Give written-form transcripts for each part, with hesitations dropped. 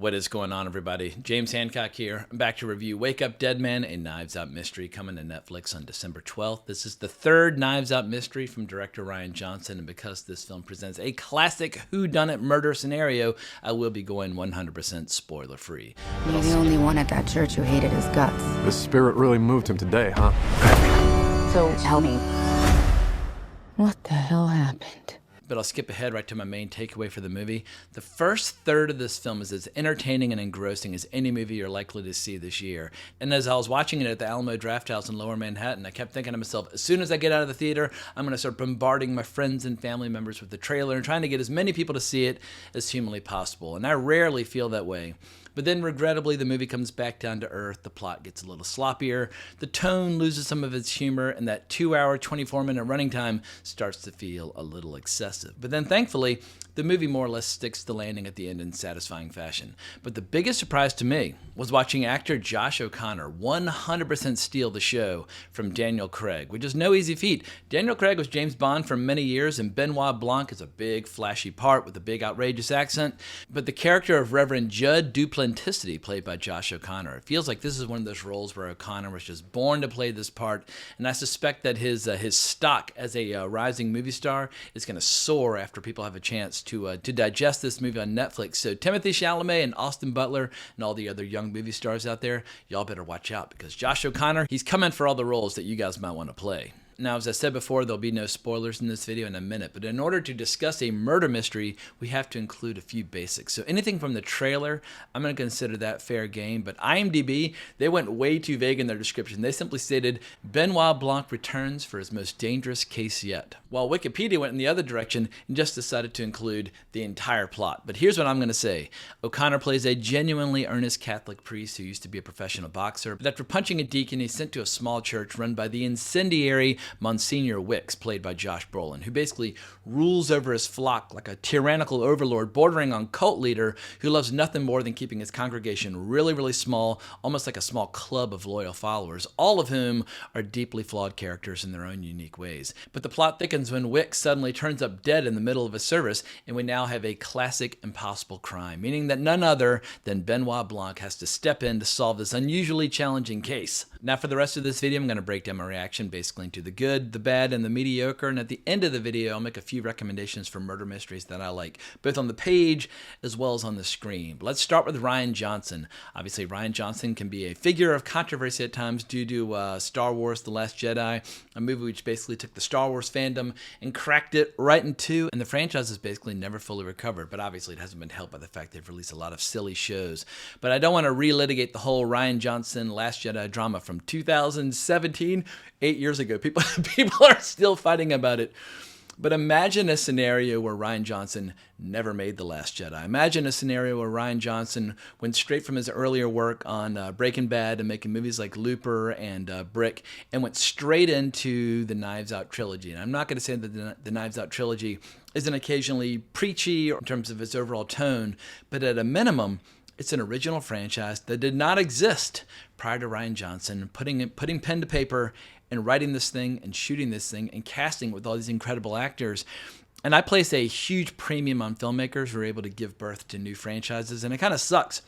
What is going on, everybody? James Hancock here. I'm back to review Wake Up Dead Man, a Knives Out mystery coming to Netflix on December 12th. This is the third Knives Out mystery from director Rian Johnson, and because this film presents a classic whodunit murder scenario, I will be going 100% spoiler-free. You're the only one at that church who hated his guts. The spirit really moved him today, huh? So tell me, what the hell happened? But I'll skip ahead right to my main takeaway for the movie. The first third of this film is as entertaining and engrossing as any movie you're likely to see this year. And as I was watching it at the Alamo Drafthouse in Lower Manhattan, I kept thinking to myself, as soon as I get out of the theater, I'm going to start bombarding my friends and family members with the trailer and trying to get as many people to see it as humanly possible. And I rarely feel that way. But then, regrettably, the movie comes back down to earth, the plot gets a little sloppier, the tone loses some of its humor, and that 2-hour, 24-minute running time starts to feel a little excessive. But then, thankfully, the movie more or less sticks the landing at the end in satisfying fashion. But the biggest surprise to me was watching actor Josh O'Connor 100% steal the show from Daniel Craig, which is no easy feat. Daniel Craig was James Bond for many years, and Benoit Blanc is a big, flashy part with a big, outrageous accent. But the character of Reverend Judd Duplanticity, played by Josh O'Connor, it feels like this is one of those roles where O'Connor was just born to play this part, and I suspect that his stock as a rising movie star is going to soar after people have a chance to digest this movie on Netflix. So Timothy Chalamet and Austin Butler and all the other young movie stars out there, y'all better watch out, because Josh O'Connor, he's coming for all the roles that you guys might want to play. Now, as I said before, there'll be no spoilers in this video in a minute, but in order to discuss a murder mystery, we have to include a few basics. So anything from the trailer, I'm going to consider that fair game, but IMDb, they went way too vague in their description. They simply stated, Benoit Blanc returns for his most dangerous case yet. While Wikipedia went in the other direction and just decided to include the entire plot. But here's what I'm going to say. O'Connor plays a genuinely earnest Catholic priest who used to be a professional boxer, but after punching a deacon, he's sent to a small church run by the incendiary Monsignor Wicks, played by Josh Brolin, who basically rules over his flock like a tyrannical overlord bordering on cult leader who loves nothing more than keeping his congregation really, really small, almost like a small club of loyal followers, all of whom are deeply flawed characters in their own unique ways. But the plot thickens when Wicks suddenly turns up dead in the middle of a service, and we now have a classic impossible crime, meaning that none other than Benoit Blanc has to step in to solve this unusually challenging case. Now, for the rest of this video, I'm going to break down my reaction basically into the good, the bad, and the mediocre, and at the end of the video, I'll make a few recommendations for murder mysteries that I like, both on the page as well as on the screen. But let's start with Rian Johnson. Obviously, Rian Johnson can be a figure of controversy at times due to Star Wars: The Last Jedi, a movie which basically took the Star Wars fandom and cracked it right in two, and the franchise has basically never fully recovered, but obviously it hasn't been helped by the fact they've released a lot of silly shows. But I don't want to relitigate the whole Rian Johnson Last Jedi drama from 2017, 8 years ago. People are still fighting about it. But imagine a scenario where Rian Johnson never made The Last Jedi. Imagine a scenario where Rian Johnson went straight from his earlier work on Breaking Bad and making movies like Looper and Brick and went straight into the Knives Out trilogy. And I'm not going to say that the Knives Out trilogy isn't occasionally preachy in terms of its overall tone, but at a minimum, it's an original franchise that did not exist prior to Rian Johnson putting pen to paper and writing this thing and shooting this thing and casting it with all these incredible actors. And I place a huge premium on filmmakers who are able to give birth to new franchises, and it kind of sucks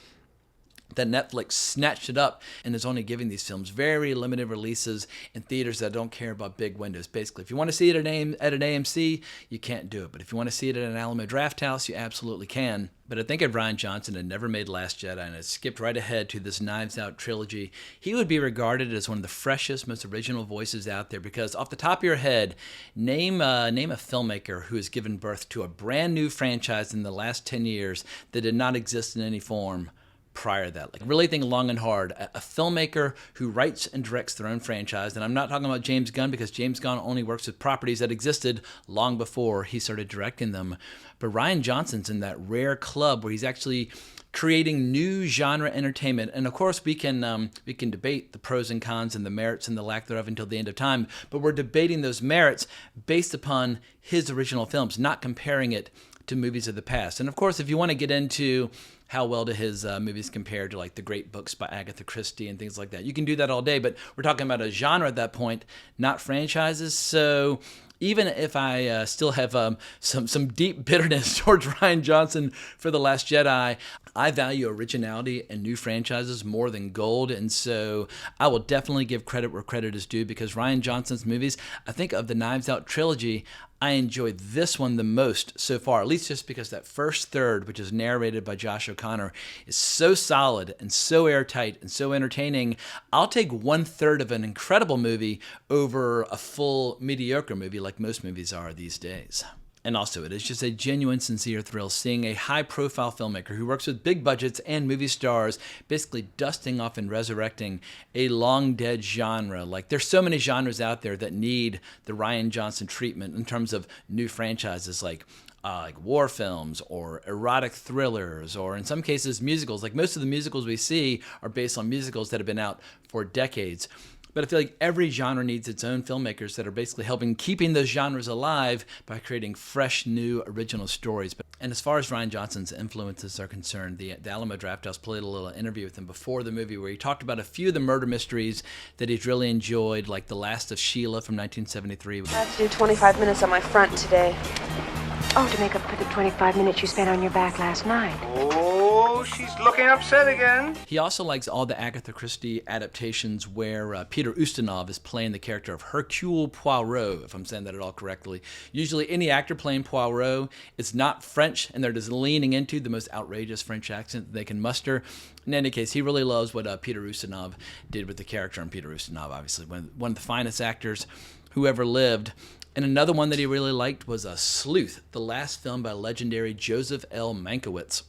that Netflix snatched it up and is only giving these films very limited releases in theaters that don't care about big windows. Basically, if you want to see it at an AMC, you can't do it. But if you want to see it at an Alamo Drafthouse, you absolutely can. But I think if Rian Johnson had never made Last Jedi and had skipped right ahead to this Knives Out trilogy, he would be regarded as one of the freshest, most original voices out there, because off the top of your head, name a filmmaker who has given birth to a brand new franchise in the last 10 years that did not exist in any form prior to that. Like, really think long and hard. A filmmaker who writes and directs their own franchise, and I'm not talking about James Gunn, because James Gunn only works with properties that existed long before he started directing them. But Rian Johnson's in that rare club where he's actually creating new genre entertainment. And of course, we can debate the pros and cons and the merits and the lack thereof until the end of time, but we're debating those merits based upon his original films, not comparing it to movies of the past. And of course, if you want to get into how well do his movies compare to like the great books by Agatha Christie and things like that, you can do that all day, but we're talking about a genre at that point, not franchises. So even if I still have some deep bitterness towards Rian Johnson for The Last Jedi, I value originality and new franchises more than gold, and so I will definitely give credit where credit is due, because Rian Johnson's movies, I think of the Knives Out trilogy, I enjoyed this one the most so far, at least just because that first third, which is narrated by Josh O'Connor, is so solid and so airtight and so entertaining. I'll take 1/3 of an incredible movie over a full mediocre movie like most movies are these days. And also, it is just a genuine, sincere thrill seeing a high-profile filmmaker who works with big budgets and movie stars basically dusting off and resurrecting a long-dead genre. Like, there's so many genres out there that need the Rian Johnson treatment in terms of new franchises, like war films or erotic thrillers, or in some cases musicals. Like, most of the musicals we see are based on musicals that have been out for decades. But I feel like every genre needs its own filmmakers that are basically helping keeping those genres alive by creating fresh, new, original stories. And as far as Rian Johnson's influences are concerned, the Alamo Drafthouse played a little interview with him before the movie where he talked about a few of the murder mysteries that he's really enjoyed, like The Last of Sheila from 1973. I have to do 25 minutes on my front today. Oh, to make up for the 25 minutes you spent on your back last night. Oh, she's looking upset again. He also likes all the Agatha Christie adaptations where Peter Ustinov is playing the character of Hercule Poirot, if I'm saying that at all correctly. Usually any actor playing Poirot is not French, and they're just leaning into the most outrageous French accent they can muster. In any case, he really loves what Peter Ustinov did with the character, and Peter Ustinov, obviously, one of the finest actors who ever lived. And another one that he really liked was Sleuth, the last film by legendary Joseph L. Mankiewicz,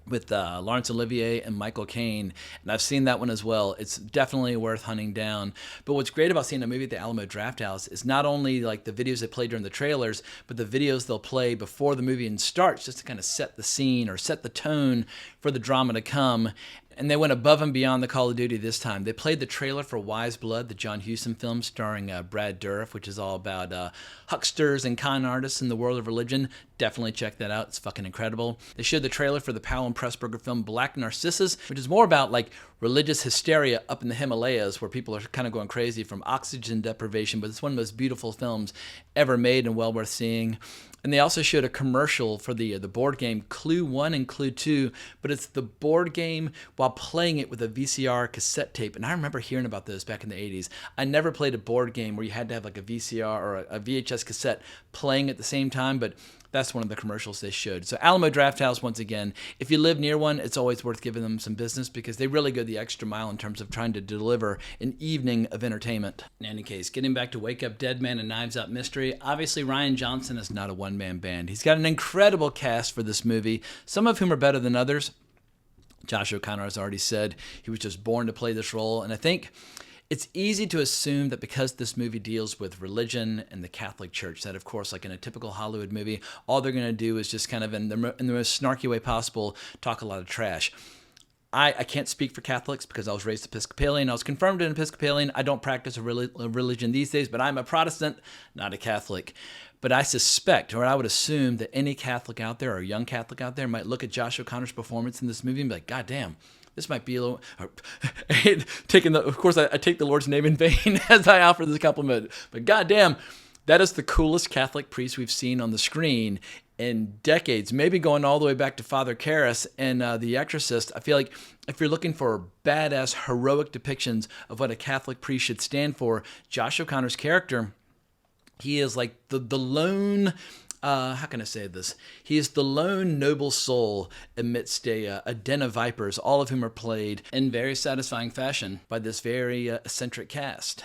with Laurence Olivier and Michael Caine, and I've seen that one as well. It's definitely worth hunting down. But what's great about seeing a movie at the Alamo Drafthouse is not only like the videos they play during the trailers, but the videos they'll play before the movie even starts, just to kind of set the scene or set the tone for the drama to come. And they went above and beyond the Call of Duty this time. They played the trailer for Wise Blood, the John Huston film starring Brad Dourif, which is all about hucksters and con artists in the world of religion. Definitely check that out. It's fucking incredible. They showed the trailer for the Powell and Pressburger film Black Narcissus, which is more about like religious hysteria up in the Himalayas, where people are kind of going crazy from oxygen deprivation. But it's one of the most beautiful films ever made and well worth seeing. And they also showed a commercial for the board game Clue 1 and Clue 2, but it's the board game while playing it with a VCR cassette tape. And I remember hearing about those back in the 80s. I never played a board game where you had to have like a VCR or a VHS cassette playing at the same time, but that's one of the commercials they showed. So Alamo Drafthouse, once again, if you live near one, it's always worth giving them some business because they really go the extra mile in terms of trying to deliver an evening of entertainment. In any case, getting back to Wake Up Dead Man and Knives Out Mystery, obviously Rian Johnson is not a one-man band. He's got an incredible cast for this movie, some of whom are better than others. Josh O'Connor has already said he was just born to play this role, and I think it's easy to assume that because this movie deals with religion and the Catholic Church, that of course, like in a typical Hollywood movie, all they're going to do is just kind of in the most snarky way possible, talk a lot of trash. I can't speak for Catholics because I was raised Episcopalian. I was confirmed an Episcopalian. I don't practice a religion these days, but I'm a Protestant, not a Catholic. But I suspect, or I would assume, that any Catholic out there or young Catholic out there might look at Josh O'Connor's performance in this movie and be like, God damn, this might be a little... Of course, I take the Lord's name in vain as I offer this compliment. But goddamn, that is the coolest Catholic priest we've seen on the screen in decades, maybe going all the way back to Father Karras and The Exorcist. I feel like if you're looking for badass, heroic depictions of what a Catholic priest should stand for, Josh O'Connor's character, he is like the lone... how can I say this? He is the lone noble soul amidst a den of vipers, all of whom are played in very satisfying fashion by this very eccentric cast.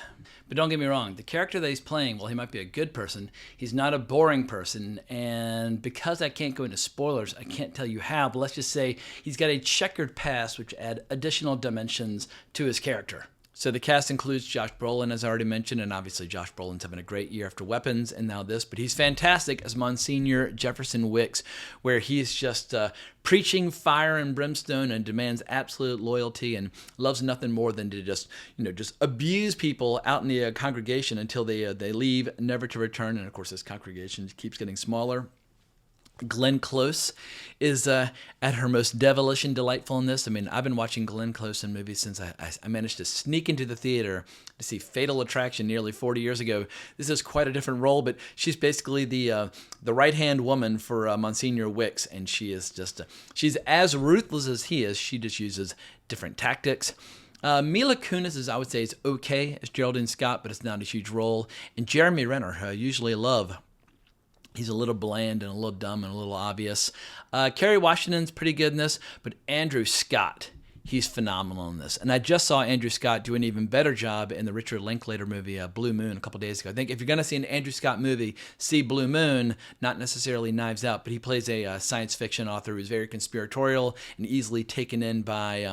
But don't get me wrong, the character that he's playing, while he might be a good person, he's not a boring person. And because I can't go into spoilers, I can't tell you how, but let's just say he's got a checkered past which add additional dimensions to his character. So the cast includes Josh Brolin, as I already mentioned, and obviously Josh Brolin's having a great year after Weapons and now this, but he's fantastic as Monsignor Jefferson Wicks, where he's just preaching fire and brimstone and demands absolute loyalty and loves nothing more than to just abuse people out in the congregation until they leave, never to return. And of course, this congregation keeps getting smaller. Glenn Close is at her most devilish and delightful in this. I mean, I've been watching Glenn Close in movies since I managed to sneak into the theater to see Fatal Attraction nearly 40 years ago. This is quite a different role, but she's basically the right-hand woman for Monsignor Wicks, and she is just she's as ruthless as he is. She just uses different tactics. Mila Kunis is, I would say, is okay as Geraldine Scott, but it's not a huge role. And Jeremy Renner, who I usually love. He's a little bland and a little dumb and a little obvious. Kerry Washington's pretty good in this, but Andrew Scott, he's phenomenal in this. And I just saw Andrew Scott do an even better job in the Richard Linklater movie, Blue Moon, a couple days ago. I think if you're going to see an Andrew Scott movie, see Blue Moon, not necessarily Knives Out, but he plays a science fiction author who's very conspiratorial and easily taken in by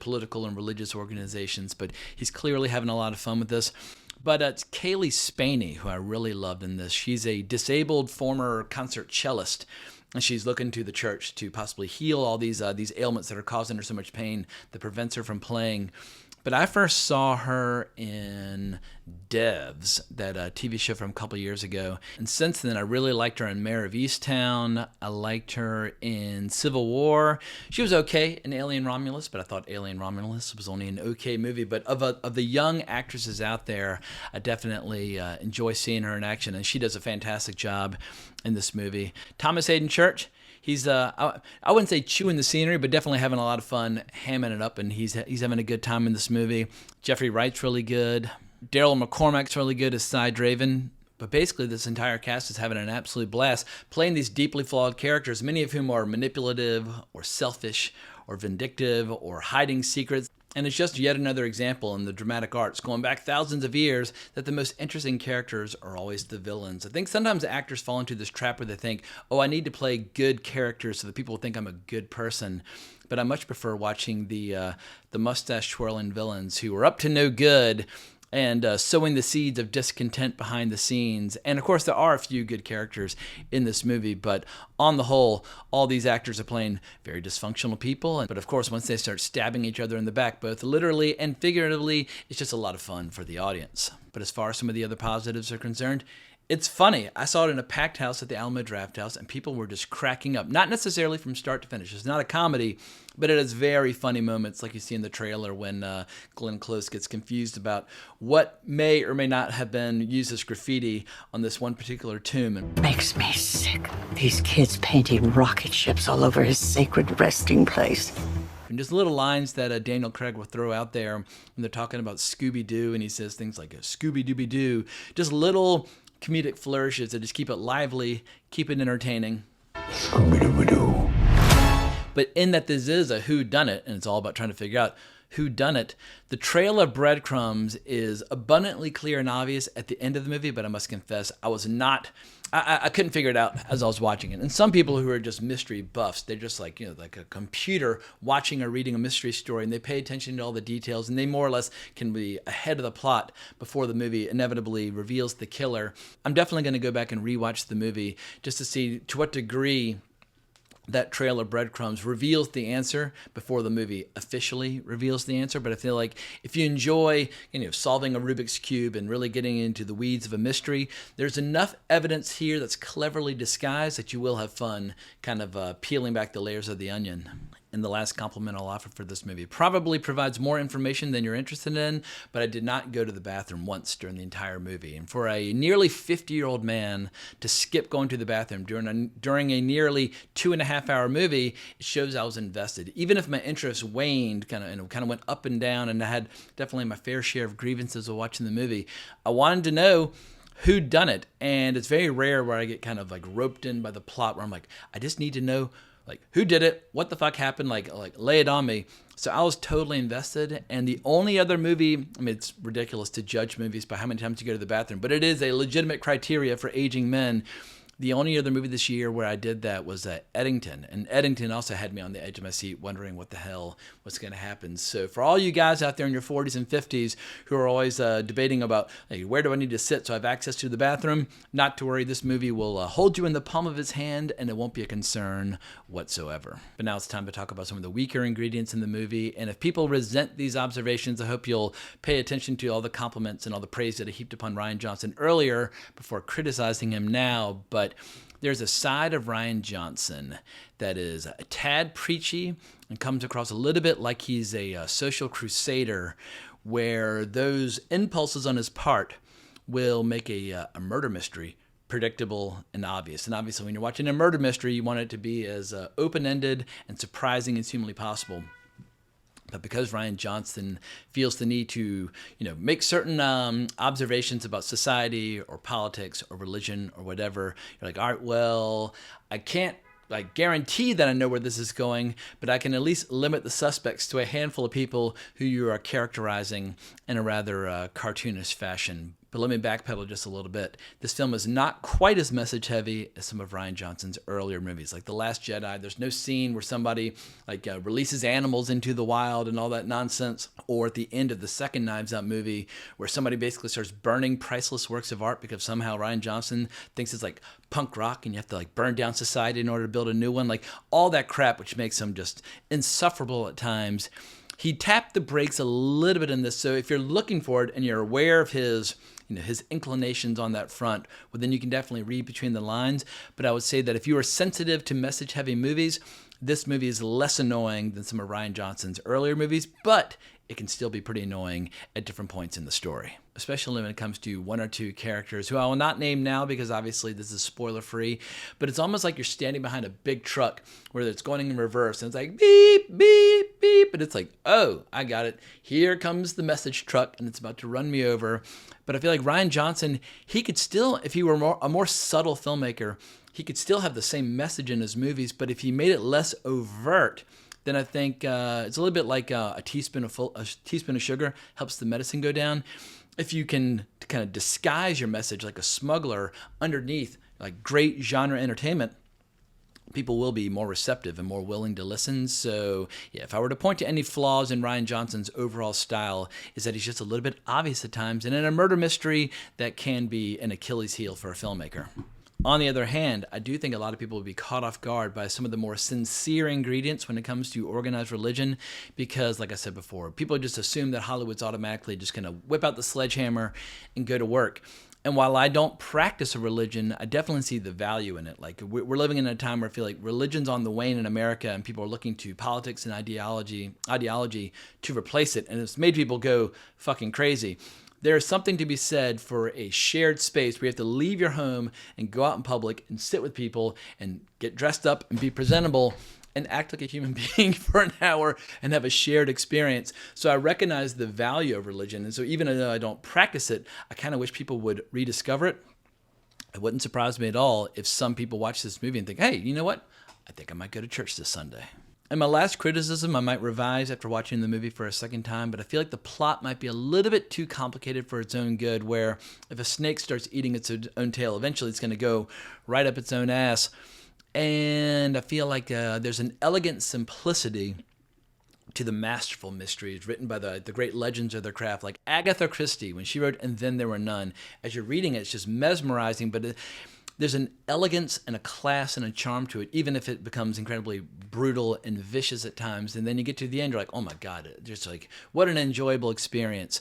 political and religious organizations. But he's clearly having a lot of fun with this. But it's Kaylee Spaney, who I really loved in this. She's a disabled former concert cellist, and she's looking to the church to possibly heal all these ailments that are causing her so much pain that prevents her from playing. But I first saw her in Devs, that TV show from a couple years ago. And since then, I really liked her in Mayor of Easttown. I liked her in Civil War. She was okay in Alien Romulus, but I thought Alien Romulus was only an okay movie. But of the young actresses out there, I definitely enjoy seeing her in action. And she does a fantastic job in this movie. Thomas Hayden Church. He's I wouldn't say chewing the scenery, but definitely having a lot of fun hamming it up, and he's having a good time in this movie. Jeffrey Wright's really good. Daryl McCormack's really good as Cy Draven. But basically, this entire cast is having an absolute blast playing these deeply flawed characters, many of whom are manipulative or selfish or vindictive or hiding secrets. And it's just yet another example in the dramatic arts, going back thousands of years, that the most interesting characters are always the villains. I think sometimes actors fall into this trap where they think, oh, I need to play good characters so that people will think I'm a good person. But I much prefer watching the mustache-twirling villains who are up to no good and sowing the seeds of discontent behind the scenes. And of course, there are a few good characters in this movie, but on the whole, all these actors are playing very dysfunctional people. But of course, once they start stabbing each other in the back, both literally and figuratively, it's just a lot of fun for the audience. But as far as some of the other positives are concerned, it's funny. I saw it in a packed house at the Alamo Drafthouse, and people were just cracking up. Not necessarily from start to finish. It's not a comedy, but it has very funny moments, like you see in the trailer when Glenn Close gets confused about what may or may not have been used as graffiti on this one particular tomb. Makes me sick. These kids painting rocket ships all over his sacred resting place. And just little lines that Daniel Craig will throw out there when they're talking about Scooby-Doo, and he says things like Scooby-Dooby-Doo. Just little comedic flourishes that just keep it lively, keep it entertaining. Scooby-Dooby-Doo. But in that this is a whodunit, and it's all about trying to figure out who done it, the trail of breadcrumbs is abundantly clear and obvious at the end of the movie, but I must confess, I couldn't figure it out as I was watching it. And some people who are just mystery buffs, they're just like a computer watching or reading a mystery story, and they pay attention to all the details, and they more or less can be ahead of the plot before the movie inevitably reveals the killer. I'm definitely going to go back and rewatch the movie just to see to what degree that trail of breadcrumbs reveals the answer before the movie officially reveals the answer. But I feel like if you enjoy, solving a Rubik's Cube and really getting into the weeds of a mystery, there's enough evidence here that's cleverly disguised that you will have fun kind of peeling back the layers of the onion. And the last compliment I'll offer for this movie probably provides more information than you're interested in, but I did not go to the bathroom once during the entire movie. And for a nearly 50-year-old man to skip going to the bathroom during a nearly 2.5-hour movie, it shows I was invested. Even if my interest waned, kind of went up and down, and I had definitely my fair share of grievances while watching the movie, I wanted to know who done it. And it's very rare where I get kind of like roped in by the plot where I'm like, I just need to know who did it, what the fuck happened, like lay it on me. So I was totally invested. And the only other movie, it's ridiculous to judge movies by how many times you go to the bathroom, but it is a legitimate criteria for aging men. The only other movie this year where I did that was Eddington. And Eddington also had me on the edge of my seat wondering what the hell was going to happen. So for all you guys out there in your 40s and 50s who are always debating about, hey, where do I need to sit so I have access to the bathroom, not to worry. This movie will hold you in the palm of its hand, and it won't be a concern whatsoever. But now it's time to talk about some of the weaker ingredients in the movie. And if people resent these observations, I hope you'll pay attention to all the compliments and all the praise that I heaped upon Rian Johnson earlier before criticizing him now. But there's a side of Rian Johnson that is a tad preachy and comes across a little bit like he's a social crusader, where those impulses on his part will make a murder mystery predictable and obvious. And obviously, when you're watching a murder mystery, you want it to be as open-ended and surprising as humanly possible. But because Rian Johnson feels the need to, make certain observations about society or politics or religion or whatever, you're like, all right, well, I can't guarantee that I know where this is going, but I can at least limit the suspects to a handful of people who you are characterizing in a rather cartoonish fashion. But let me backpedal just a little bit. This film is not quite as message heavy as some of Rian Johnson's earlier movies, like The Last Jedi. There's no scene where somebody releases animals into the wild and all that nonsense. Or at the end of the second Knives Out movie, where somebody basically starts burning priceless works of art because somehow Rian Johnson thinks it's like punk rock and you have to burn down society in order to build a new one. Like all that crap, which makes him just insufferable at times. He tapped the brakes a little bit in this, so if you're looking for it and you're aware of his inclinations on that front, well, then you can definitely read between the lines. But I would say that if you are sensitive to message-heavy movies, this movie is less annoying than some of Rian Johnson's earlier movies, but it can still be pretty annoying at different points in the story, especially when it comes to one or two characters who I will not name now because obviously this is spoiler-free, but it's almost like you're standing behind a big truck where it's going in reverse, and it's like beep, beep, beep, and it's like, oh, I got it. Here comes the message truck, and it's about to run me over. But I feel like Rian Johnson, he could still, if he were a more subtle filmmaker, he could still have the same message in his movies, but if he made it less overt, then I think it's a little bit like a teaspoon of sugar helps the medicine go down. If you can kind of disguise your message like a smuggler underneath like great genre entertainment, people will be more receptive and more willing to listen. So yeah, if I were to point to any flaws in Rian Johnson's overall style, is that he's just a little bit obvious at times, and in a murder mystery, that can be an Achilles heel for a filmmaker. On the other hand, I do think a lot of people will be caught off guard by some of the more sincere ingredients when it comes to organized religion because, like I said before, people just assume that Hollywood's automatically just going to whip out the sledgehammer and go to work. And while I don't practice a religion, I definitely see the value in it. Like, we're living in a time where I feel like religion's on the wane in America and people are looking to politics and ideology to replace it, and it's made people go fucking crazy. There is something to be said for a shared space where you have to leave your home and go out in public and sit with people and get dressed up and be presentable and act like a human being for an hour and have a shared experience. So I recognize the value of religion. And so even though I don't practice it, I kind of wish people would rediscover it. It wouldn't surprise me at all if some people watch this movie and think, hey, you know what? I think I might go to church this Sunday. And my last criticism I might revise after watching the movie for a second time, but I feel like the plot might be a little bit too complicated for its own good, where if a snake starts eating its own tail, eventually it's going to go right up its own ass. And I feel like there's an elegant simplicity to the masterful mysteries written by the great legends of their craft, like Agatha Christie, when she wrote And Then There Were None. As you're reading it, it's just mesmerizing, but there's an elegance and a class and a charm to it, even if it becomes incredibly brutal and vicious at times. And then you get to the end, you're like, oh my God, just like, what an enjoyable experience.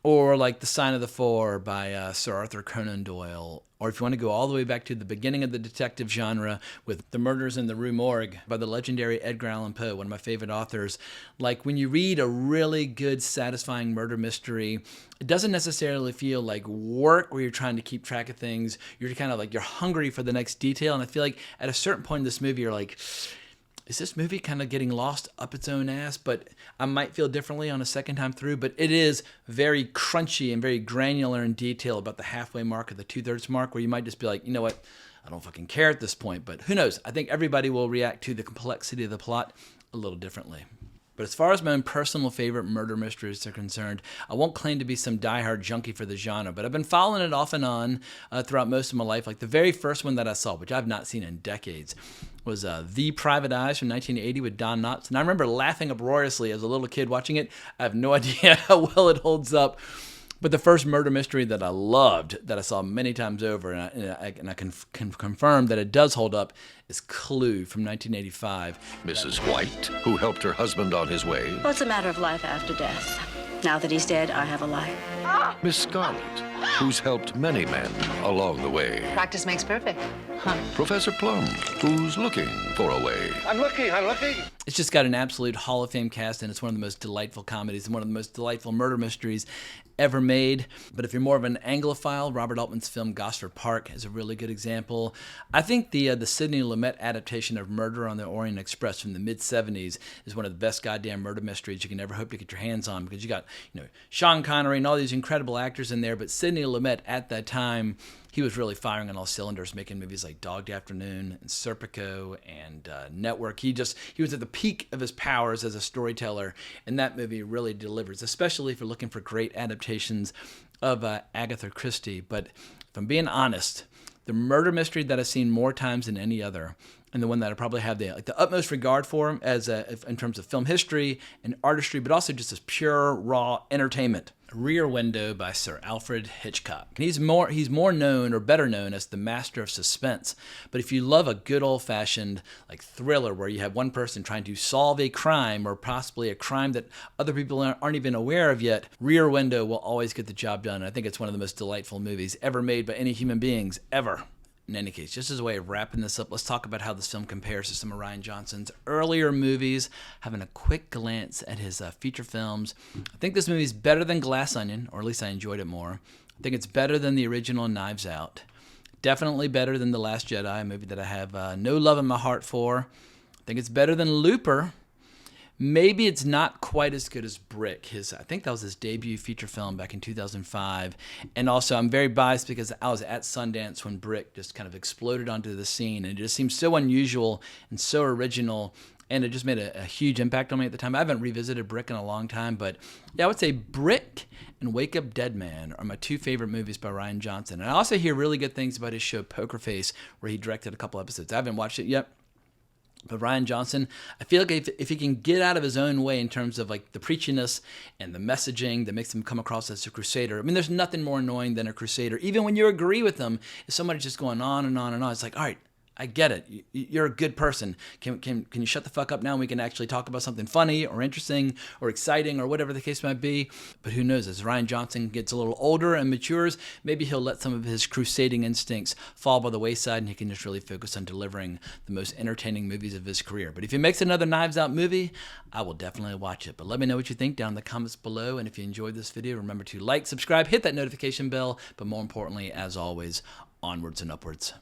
Or like The Sign of the Four by Sir Arthur Conan Doyle. Or if you want to go all the way back to the beginning of the detective genre with The Murders in the Rue Morgue by the legendary Edgar Allan Poe, one of my favorite authors. Like when you read a really good, satisfying murder mystery, it doesn't necessarily feel like work where you're trying to keep track of things. You're kind of like, you're hungry for the next detail. And I feel like at a certain point in this movie, you're like, is this movie kind of getting lost up its own ass? But I might feel differently on a second time through. But it is very crunchy and very granular in detail about the halfway mark or the 2/3 mark, where you might just be like, you know what? I don't fucking care at this point. But who knows? I think everybody will react to the complexity of the plot a little differently. But as far as my own personal favorite murder mysteries are concerned, I won't claim to be some diehard junkie for the genre, but I've been following it off and on throughout most of my life. Like the very first one that I saw, which I've not seen in decades, was The Private Eyes from 1980 with Don Knotts. And I remember laughing uproariously as a little kid watching it. I have no idea how well it holds up. But the first murder mystery that I loved, that I saw many times over, and I can confirm that it does hold up, is Clue from 1985. Mrs. White, who helped her husband on his way. Well, it's a matter of life after death. Now that he's dead, I have a life. Miss Scarlet, who's helped many men along the way. Practice makes perfect. huh? Professor Plum, who's looking for a way. I'm looking. It's just got an absolute Hall of Fame cast, and it's one of the most delightful comedies and one of the most delightful murder mysteries ever made. But if you're more of an Anglophile, Robert Altman's film Gosford Park is a really good example. I think the Sidney Lumet adaptation of Murder on the Orient Express from the mid-'70s is one of the best goddamn murder mysteries you can ever hope to get your hands on, because you got, Sean Connery and all these incredible actors in there, but Sidney Lumet at that time, he was really firing on all cylinders, making movies like Dog Day Afternoon and Serpico and Network. He was at the peak of his powers as a storyteller, and that movie really delivers, especially if you're looking for great adaptations of Agatha Christie. But if I'm being honest, the murder mystery that I've seen more times than any other, and the one that I probably have the utmost regard for as in terms of film history and artistry, but also just as pure, raw entertainment. Rear Window by Sir Alfred Hitchcock. He's more known, or better known, as the master of suspense. But if you love a good old-fashioned thriller where you have one person trying to solve a crime, or possibly a crime that other people aren't even aware of yet, Rear Window will always get the job done. I think it's one of the most delightful movies ever made by any human beings, ever. In any case, just as a way of wrapping this up, let's talk about how this film compares to some of Rian Johnson's earlier movies, having a quick glance at his feature films. I think this movie is better than Glass Onion, or at least I enjoyed it more. I think it's better than the original Knives Out. Definitely better than The Last Jedi, a movie that I have no love in my heart for. I think it's better than Looper. Maybe it's not quite as good as Brick. I think that was his debut feature film back in 2005. And also, I'm very biased because I was at Sundance when Brick just kind of exploded onto the scene. And it just seems so unusual and so original. And it just made a huge impact on me at the time. I haven't revisited Brick in a long time. But yeah, I would say Brick and Wake Up Dead Man are my two favorite movies by Rian Johnson. And I also hear really good things about his show Poker Face, where he directed a couple episodes. I haven't watched it yet. But Rian Johnson, I feel like if he can get out of his own way in terms of the preachiness and the messaging that makes him come across as a crusader. I mean, there's nothing more annoying than a crusader. Even when you agree with them, if somebody's just going on and on and on, it's like, all right, I get it. You're a good person. Can you shut the fuck up now and we can actually talk about something funny or interesting or exciting or whatever the case might be? But who knows? As Rian Johnson gets a little older and matures, maybe he'll let some of his crusading instincts fall by the wayside and he can just really focus on delivering the most entertaining movies of his career. But if he makes another Knives Out movie, I will definitely watch it. But let me know what you think down in the comments below. And if you enjoyed this video, remember to like, subscribe, hit that notification bell. But more importantly, as always, onwards and upwards.